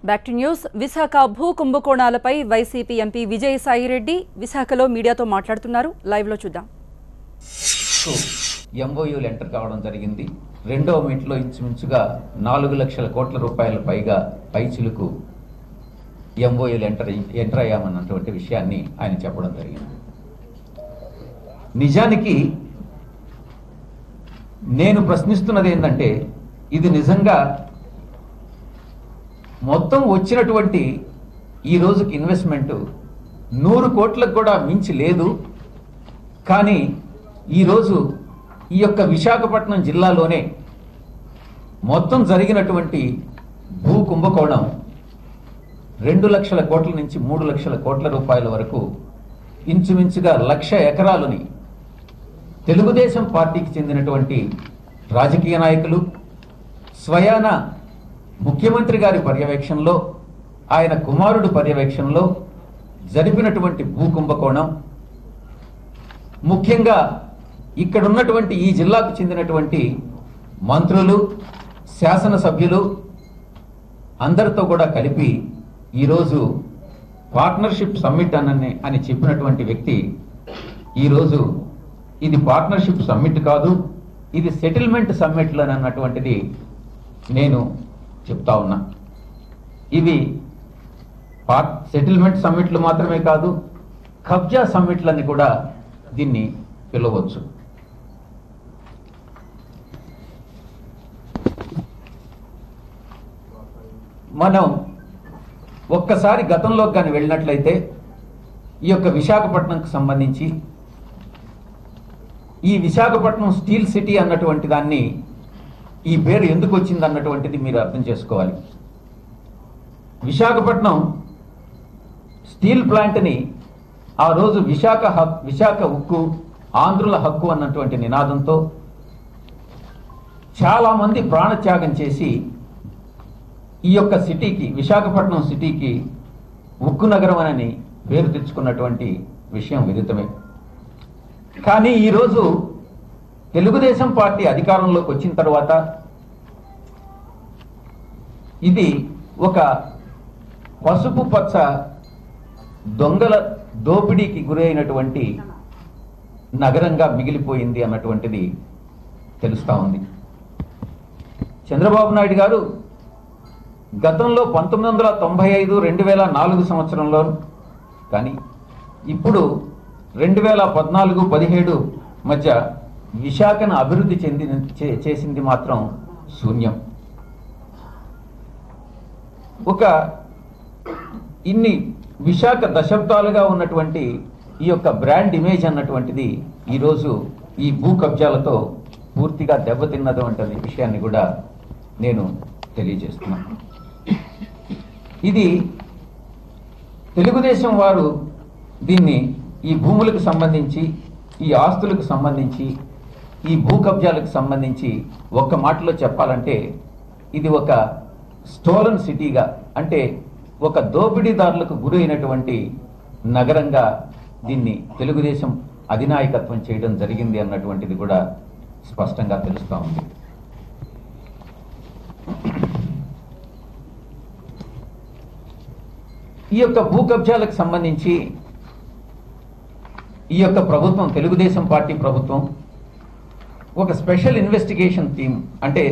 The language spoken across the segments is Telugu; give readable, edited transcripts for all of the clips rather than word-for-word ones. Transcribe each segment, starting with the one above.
Back to news. విశాఖ భూ కుంభకోణాలపై వైసీపీ ఎంపీ విజయసాయిరెడ్డి విశాఖలో మీడియాతో మాట్లాడుతున్నారు. లైవ్ లో చూద్దాం. ఎంఓయూలు ఎంటర్ కావడం జరిగింది. రెండవ మీట్లో ఇంచుమించుగా 4 లక్షల కోట్ల రూపాయల పైగా పైచిలుకు ఎంఓయూలు ఎంటర్ అయ్యామన్నటువంటి విషయాన్ని ఆయన చెప్పడం జరిగింది. నిజానికి నేను ప్రశ్నిస్తున్నది ఏంటంటే, ఇది నిజంగా మొత్తం వచ్చినటువంటి ఈ రోజుకి ఇన్వెస్ట్మెంట్ 100 కోట్లకు కూడా మించి లేదు. కానీ ఈరోజు ఈ యొక్క విశాఖపట్నం జిల్లాలోనే మొత్తం జరిగినటువంటి భూ కుంభకోణం 2 లక్షల కోట్ల నుంచి 3 లక్షల కోట్ల రూపాయల వరకు ఇంచుమించుగా 1,00,000 ఎకరాలని తెలుగుదేశం పార్టీకి చెందినటువంటి రాజకీయ నాయకులు స్వయాన ముఖ్యమంత్రి గారి పర్యవేక్షణలో, ఆయన కుమారుడు పర్యవేక్షణలో జరిపినటువంటి భూ కుంభకోణం, ముఖ్యంగా ఇక్కడ ఉన్నటువంటి ఈ జిల్లాకు చెందినటువంటి మంత్రులు, శాసనసభ్యులు అందరితో కూడా కలిపి ఈరోజు పార్ట్నర్షిప్ సమ్మిట్ అని చెప్పినటువంటి వ్యక్తి ఈరోజు ఇది పార్ట్నర్షిప్ సమ్మిట్ కాదు, ఇది సెటిల్మెంట్ సమ్మిట్లు అని అన్నటువంటిది నేను చెప్తా ఉన్నా. ఇవి సెటిల్మెంట్ సమ్మిట్లు మాత్రమే కాదు, కబ్జా సమ్మిట్లని కూడా దీన్ని పిలవచ్చు. మనం ఒక్కసారి గతంలోకి కానీ వెళ్ళినట్లయితే ఈ యొక్క విశాఖపట్నంకు సంబంధించి ఈ విశాఖపట్నం స్టీల్ సిటీ అన్నటువంటి దాన్ని, ఈ పేరు ఎందుకు వచ్చింది అన్నటువంటిది మీరు అర్థం చేసుకోవాలి. విశాఖపట్నం స్టీల్ ప్లాంట్ని ఆ రోజు విశాఖ ఉక్కు ఆంధ్రుల హక్కు అన్నటువంటి నినాదంతో చాలామంది ప్రాణత్యాగం చేసి ఈ యొక్క సిటీకి, విశాఖపట్నం సిటీకి ఉక్కు నగరం అని పేరు తెచ్చుకున్నటువంటి విషయం విదితమే. కానీ ఈరోజు తెలుగుదేశం పార్టీ అధికారంలోకి వచ్చిన తర్వాత ఇది ఒక పసుపు పచ్చ దొంగల దోపిడీకి గురైనటువంటి నగరంగా మిగిలిపోయింది అన్నటువంటిది తెలుస్తా ఉంది. చంద్రబాబు నాయుడు గారు గతంలో 1995, 2004 సంవత్సరంలో, కానీ ఇప్పుడు 2014, 2017 మధ్య విశాఖను అభివృద్ధి చేసింది మాత్రం శూన్యం. ఒక ఇన్ని విశాఖ దశాబ్దాలుగా ఉన్నటువంటి ఈ యొక్క బ్రాండ్ ఇమేజ్ అన్నటువంటిది ఈరోజు ఈ భూ కబ్జాలతో పూర్తిగా దెబ్బతిన్నటువంటి విషయాన్ని కూడా నేను తెలియజేస్తున్నాను. ఇది తెలుగుదేశం వారు దీన్ని ఈ భూములకు సంబంధించి, ఈ ఆస్తులకు సంబంధించి, ఈ భూ కబ్జాలకు సంబంధించి ఒక్క మాటలో చెప్పాలంటే ఇది ఒక స్టోలన్ సిటీగా, అంటే ఒక దోపిడీదారులకు గురైనటువంటి నగరంగా దీన్ని తెలుగుదేశం అధినాయకత్వం చేయడం జరిగింది అన్నటువంటిది కూడా స్పష్టంగా తెలుస్తూ ఉంది. ఈ యొక్క భూ కబ్జాలకు సంబంధించి ఈ యొక్క ప్రభుత్వం, తెలుగుదేశం పార్టీ ప్రభుత్వం ఒక స్పెషల్ ఇన్వెస్టిగేషన్ టీమ్, అంటే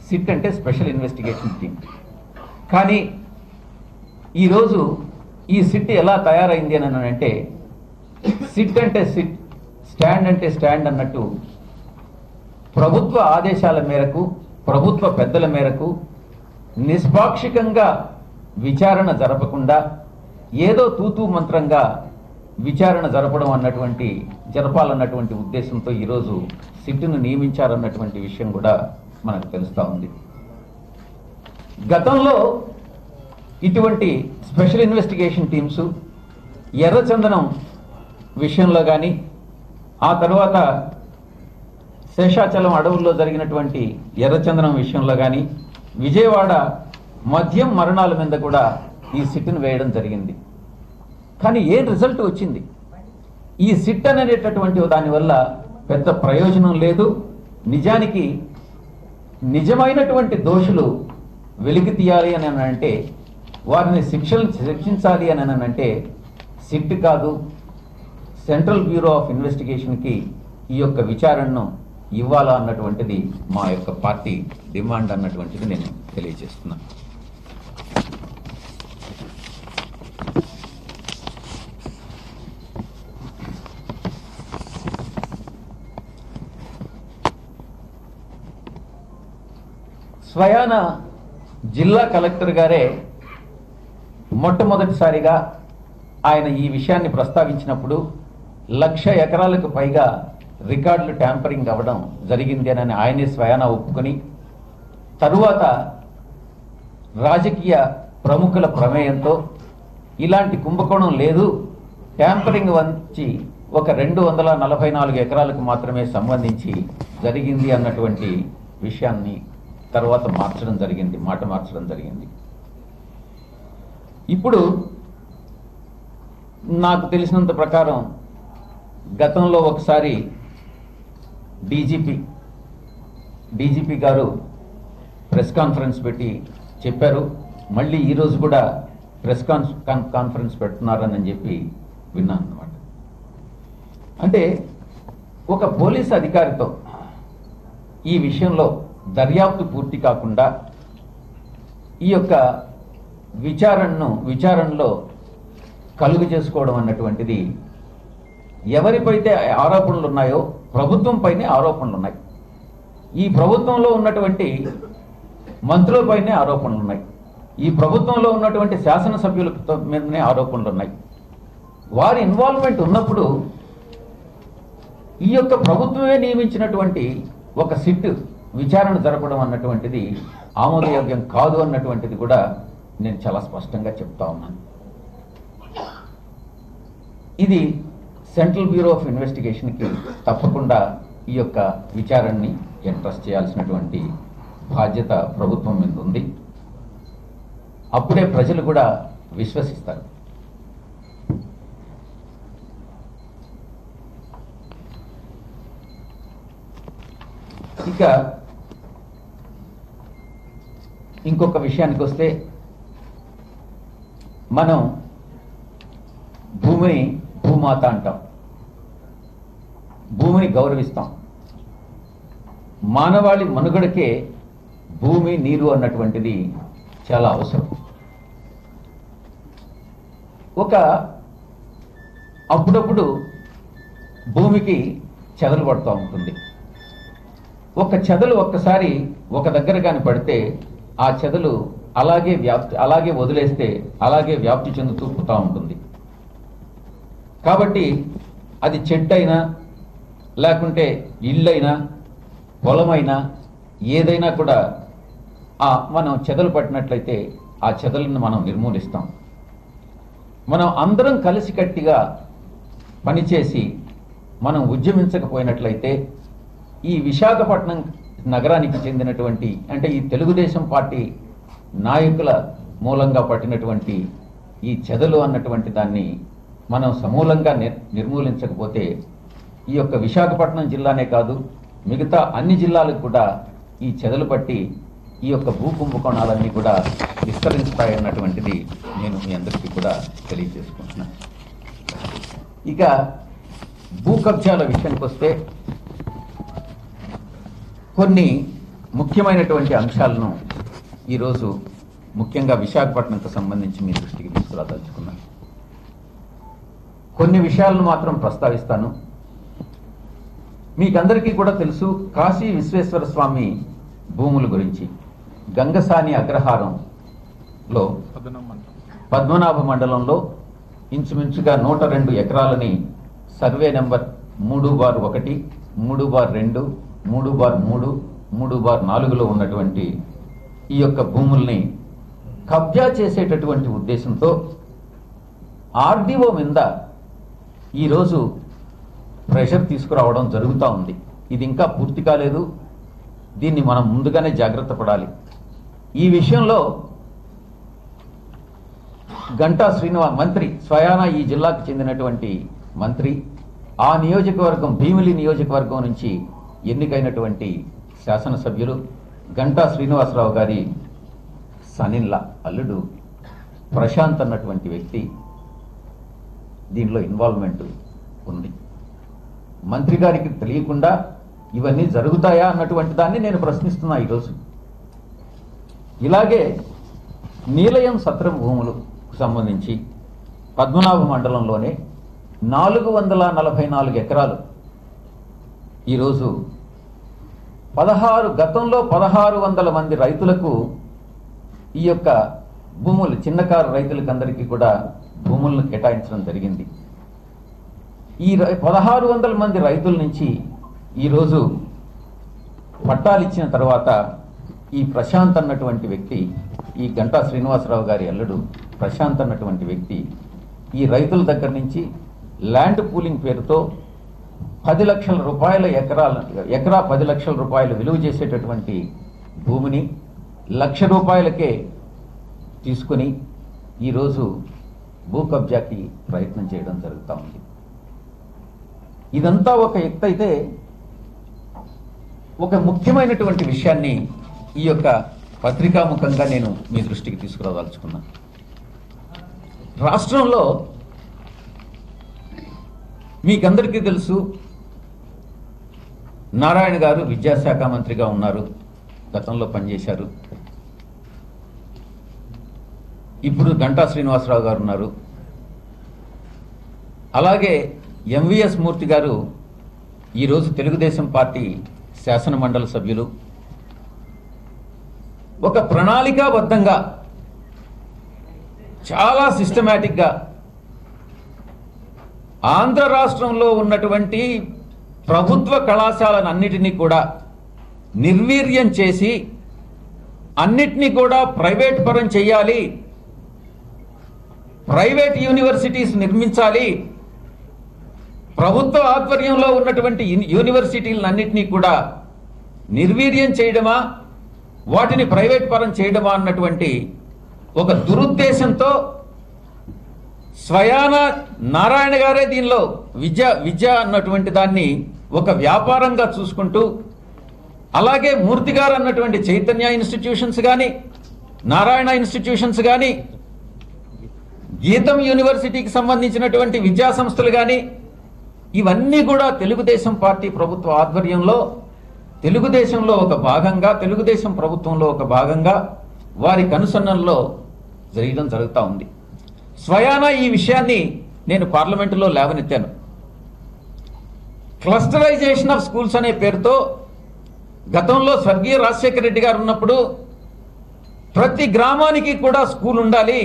సిట్ అంటే స్పెషల్ ఇన్వెస్టిగేషన్ టీమ్. కానీ ఈరోజు ఈ సిట్ ఎలా తయారైంది అని అంటే, సిట్ అంటే సిట్, స్టాండ్ అంటే స్టాండ్ అన్నట్టు ప్రభుత్వ ఆదేశాల మేరకు, ప్రభుత్వ పెద్దల మేరకు నిష్పాక్షికంగా విచారణ జరపకుండా ఏదో తూతూ మంత్రంగా విచారణ జరపాలన్నటువంటి ఉద్దేశంతో ఈరోజు సిట్ను నియమించారన్నటువంటి విషయం కూడా మనకు తెలుస్తూ ఉంది. గతంలో ఇటువంటి స్పెషల్ ఇన్వెస్టిగేషన్ టీమ్స్ ఎర్రచందనం విషయంలో కానీ, ఆ తర్వాత శేషాచలం అడవుల్లో జరిగినటువంటి ఎర్రచందనం విషయంలో కానీ, విజయవాడ మద్యం మరణాల మీద కూడా ఈ సిట్ను వేయడం జరిగింది. కానీ ఏం రిజల్ట్ వచ్చింది? ఈ సిట్ అనేటటువంటి దానివల్ల పెద్ద ప్రయోజనం లేదు. నిజానికి నిజమైనటువంటి దోషులు వెలికి తీయాలి అని అంటే, వారిని శిక్షించాలి అని అంటే సిట్ కాదు, సెంట్రల్ బ్యూరో ఆఫ్ ఇన్వెస్టిగేషన్కి ఈ యొక్క విచారణను ఇవ్వాలా అన్నటువంటిది మా యొక్క పార్టీ డిమాండ్ అన్నటువంటిది నేను తెలియజేస్తున్నాను. స్వయాన జిల్లా కలెక్టర్ గారే మొట్టమొదటిసారిగా ఆయన ఈ విషయాన్ని ప్రస్తావించినప్పుడు 1,00,000 ఎకరాలకు పైగా రికార్డులు ట్యాంపరింగ్ అవ్వడం జరిగింది అని ఆయనే స్వయాన ఒప్పుకొని, తరువాత రాజకీయ ప్రముఖుల ప్రమేయంతో ఇలాంటి కుంభకోణం లేదు, ట్యాంపరింగ్ వచ్చి ఒక 244 ఎకరాలకు మాత్రమే సంబంధించి జరిగింది అన్నటువంటి విషయాన్ని తర్వాత మాట మార్చడం జరిగింది. ఇప్పుడు నాకు తెలిసినంత ప్రకారం గతంలో ఒకసారి డీజీపీ గారు ప్రెస్ కాన్ఫరెన్స్ పెట్టి చెప్పారు, మళ్ళీ ఈరోజు కూడా ప్రెస్ కాన్ఫరెన్స్ పెడుతున్నారని చెప్పి విన్నాను అన్నమాట. అంటే ఒక పోలీస్ అధికారితో ఈ విషయంలో దర్యాప్తు పూర్తి కాకుండా ఈ యొక్క విచారణలో కలుగు చేసుకోవడం అన్నటువంటిది, ఎవరిపైతే ఆరోపణలు ఉన్నాయో ప్రభుత్వం పైనే ఆరోపణలు ఉన్నాయి, ఈ ప్రభుత్వంలో ఉన్నటువంటి మంత్రులపైనే ఆరోపణలు ఉన్నాయి, ఈ ప్రభుత్వంలో ఉన్నటువంటి శాసనసభ్యుల మీదనే ఆరోపణలు ఉన్నాయి. వారి ఇన్వాల్వ్మెంట్ ఉన్నప్పుడు ఈ యొక్క ప్రభుత్వమే నియమించినటువంటి ఒక సిట్ విచారణ జరపడం అన్నటువంటిది ఆమోదయోగ్యం కాదు అన్నటువంటిది కూడా నేను చాలా స్పష్టంగా చెప్తా ఉన్నాను. ఇది సెంట్రల్ బ్యూరో ఆఫ్ ఇన్వెస్టిగేషన్కి తప్పకుండా ఈ యొక్క విచారణని ఎంట్రస్ట్ చేయాల్సినటువంటి బాధ్యత ప్రభుత్వం మీద ఉంది. అప్పుడే ప్రజలు కూడా విశ్వసిస్తారు. ఇక ఇంకొక విషయానికి వస్తే, మనం భూమిని భూమాత అంటాం, భూమిని గౌరవిస్తాం. మానవాళి మనుగడకే భూమి నీరు అన్నటువంటిది చాలా అవసరం. అప్పుడప్పుడు భూమికి చెదలు పడుతూ ఉంటుంది. ఒక చెదలు ఒక్కసారి ఒక దగ్గర కానీ పడితే ఆ చెదలు అలాగే వదిలేస్తే అలాగే వ్యాప్తి చెందుతూ పోతూ ఉంటుంది. కాబట్టి అది చెట్టైనా లేకుంటే ఇళ్ళైనా పొలమైనా ఏదైనా కూడా మనం చెదలు పట్టినట్లయితే ఆ చెదలను మనం నిర్మూలిస్తాం. మనం అందరం కలిసికట్టిగా పనిచేసి మనం ఉద్యమించకపోయినట్లయితే ఈ విశాఖపట్నం నగరానికి చెందినటువంటి, అంటే ఈ తెలుగుదేశం పార్టీ నాయకుల మూలంగా పట్టినటువంటి ఈ చెదలు అన్నటువంటి దాన్ని మనం సమూలంగా నిర్మూలించకపోతే ఈ యొక్క విశాఖపట్నం జిల్లానే కాదు, మిగతా అన్ని జిల్లాలకు కూడా ఈ చెదలు పట్టి ఈ యొక్క భూ కుంభకోణాలన్నీ కూడా విస్తరిస్తాయన్నటువంటిది నేను మీ అందరికీ కూడా తెలియజేసుకుంటున్నాను. ఇక భూ కబ్జాల విషయానికి వస్తే, కొన్ని ముఖ్యమైనటువంటి అంశాలను ఈరోజు ముఖ్యంగా విశాఖపట్నంకు సంబంధించి మీ దృష్టికి తీసుకురాదలుచుకున్నాను. కొన్ని విషయాలను మాత్రం ప్రస్తావిస్తాను. మీకందరికీ కూడా తెలుసు, కాశీ విశ్వేశ్వర స్వామి భూముల గురించి గంగసాని అగ్రహారంలో పద్మనాభ మండలంలో ఇంచుమించుగా 102 ఎకరాలని సర్వే నెంబర్ 3/1, 3/2, 3/3, 3/4లో ఉన్నటువంటి ఈ యొక్క భూముల్ని కబ్జా చేసేటటువంటి ఉద్దేశంతో ఆర్డీఓ మీద ఈరోజు ప్రెషర్ తీసుకురావడం జరుగుతూ ఉంది. ఇది ఇంకా పూర్తి కాలేదు, దీన్ని మనం ముందుగానే జాగ్రత్త పడాలి. ఈ విషయంలో గంటా శ్రీనివాస్ మంత్రి, స్వయానా ఈ జిల్లాకు చెందినటువంటి మంత్రి, ఆ నియోజకవర్గం భీమిలి నియోజకవర్గం నుంచి ఎన్నికైనటువంటి శాసనసభ్యులు గంటా శ్రీనివాసరావు గారి సనిన్లా అల్లుడు ప్రశాంత్ అన్నటువంటి వ్యక్తి దీనిలో ఇన్వాల్వ్మెంట్ ఉంది. మంత్రి గారికి తెలియకుండా ఇవన్నీ జరుగుతాయా అన్నటువంటి దాన్ని నేను ప్రశ్నిస్తున్నా ఈరోజు. ఇలాగే నీలయం సత్రం భూములకు సంబంధించి పద్మనాభ మండలంలోనే 444 ఎకరాలు ఈరోజు గతంలో 1600 మంది రైతులకు ఈ యొక్క భూములు, చిన్నకారు రైతులకు అందరికీ కూడా భూములను కేటాయించడం జరిగింది. ఈ 1600 మంది రైతుల నుంచి ఈరోజు పట్టాలు ఇచ్చిన తర్వాత ఈ ప్రశాంత్ అన్నటువంటి వ్యక్తి, ఈ గంటా శ్రీనివాసరావు గారి అల్లుడు ప్రశాంత్ అన్నటువంటి వ్యక్తి ఈ రైతుల దగ్గర నుంచి ల్యాండ్ పూలింగ్ పేరుతో 10 లక్షల రూపాయల ఎకరా 10 లక్షల రూపాయలు విలువ చేసేటటువంటి భూమిని ₹1,00,000కే తీసుకుని ఈరోజు భూ కబ్జాకి ప్రయత్నం చేయడం జరుగుతూ ఉంది. ఇదంతా ఒక ఎత్తు అయితే, ఒక ముఖ్యమైనటువంటి విషయాన్ని ఈ యొక్క పత్రికాముఖంగా నేను మీ దృష్టికి తీసుకురాదలుచుకున్నాను. రాష్ట్రంలో మీకందరికీ తెలుసు, నారాయణ గారు విద్యాశాఖ మంత్రిగా ఉన్నారు, గతంలో పనిచేశారు. ఇప్పుడు గంటా శ్రీనివాసరావు గారు ఉన్నారు. అలాగే ఎంవిఎస్ మూర్తి గారు ఈరోజు తెలుగుదేశం పార్టీ శాసన మండలి సభ్యులు. ఒక ప్రణాళికాబద్ధంగా చాలా సిస్టమేటిక్గా ఆంధ్ర రాష్ట్రంలో ఉన్నటువంటి ప్రభుత్వ కళాశాలనన్నిటినీ కూడా నిర్వీర్యం చేసి అన్నిటినీ కూడా ప్రైవేట్ పరం చేయాలి, ప్రైవేట్ యూనివర్సిటీస్ నిర్మించాలి, ప్రభుత్వ ఆధ్వర్యంలో ఉన్నటువంటి యూనివర్సిటీలన్నింటినీ కూడా నిర్వీర్యం చేయడమా, వాటిని ప్రైవేట్ పరం చేయడమా అన్నటువంటి ఒక దురుద్దేశంతో స్వయాన నారాయణ గారే దీనిలో విద్య అన్నటువంటి దాన్ని ఒక వ్యాపారంగా చూసుకుంటూ, అలాగే మూర్తి గారు అన్నటువంటి చైతన్య ఇన్స్టిట్యూషన్స్ కానీ, నారాయణ ఇన్స్టిట్యూషన్స్ కానీ, గీతం యూనివర్సిటీకి సంబంధించినటువంటి విద్యా సంస్థలు కానీ, ఇవన్నీ కూడా తెలుగుదేశం పార్టీ ప్రభుత్వ ఆధ్వర్యంలో, తెలుగుదేశంలో ఒక భాగంగా, తెలుగుదేశం ప్రభుత్వంలో ఒక భాగంగా వారి కనుసన్నల్లో జరుగుతూ ఉంది. స్వయాన ఈ విషయాన్ని నేను పార్లమెంటులో లేవనెత్తాను. క్లస్టరైజేషన్ ఆఫ్ స్కూల్స్ అనే పేరుతో గతంలో స్వర్గీయ రాజశేఖర రెడ్డి గారు ఉన్నప్పుడు ప్రతి గ్రామానికి కూడా స్కూల్ ఉండాలి,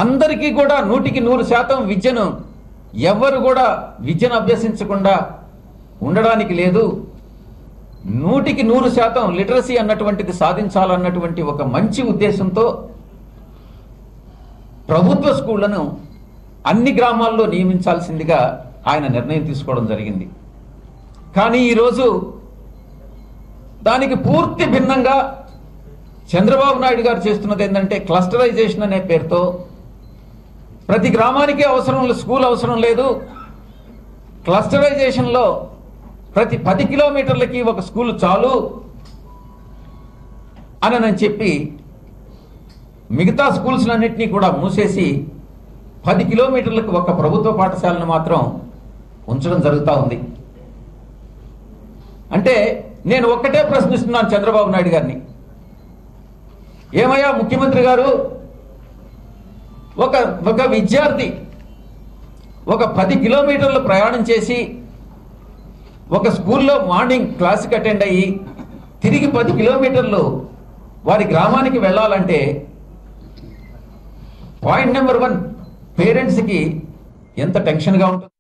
అందరికీ కూడా 100% విద్యను, ఎవరు కూడా విద్యను అభ్యసించకుండా ఉండడానికి లేదు, 100% లిటరసీ అన్నటువంటిది సాధించాలన్నటువంటి ఒక మంచి ఉద్దేశంతో ప్రభుత్వ స్కూళ్లను అన్ని గ్రామాల్లో నియమించాల్సిందిగా ఆయన నిర్ణయం తీసుకోవడం జరిగింది. కానీ ఈరోజు దానికి పూర్తి భిన్నంగా చంద్రబాబు నాయుడు గారు చేస్తున్నది ఏంటంటే, క్లస్టరైజేషన్ అనే పేరుతో ప్రతి గ్రామానికి స్కూల్ అవసరం లేదు, క్లస్టరైజేషన్లో ప్రతి 10 కిలోమీటర్లకి ఒక స్కూల్ చాలు అని చెప్పి మిగతా స్కూల్స్లన్నింటినీ కూడా మూసేసి 10 కిలోమీటర్లకు ఒక ప్రభుత్వ పాఠశాలను మాత్రం ఉంచడం జరుగుతూ ఉంది. అంటే నేను ఒక్కటే ప్రశ్నిస్తున్నాను చంద్రబాబు నాయుడు గారిని, ఏమయ్యా ముఖ్యమంత్రి గారు, ఒక విద్యార్థి ఒక 10 కిలోమీటర్లు ప్రయాణం చేసి ఒక స్కూల్లో మార్నింగ్ క్లాస్కి అటెండ్ అయ్యి తిరిగి 10 కిలోమీటర్లు వారి గ్రామానికి వెళ్ళాలంటే పాయింట్ నెంబర్ 1 పేరెంట్స్కి ఎంత టెన్షన్గా ఉంటుంది.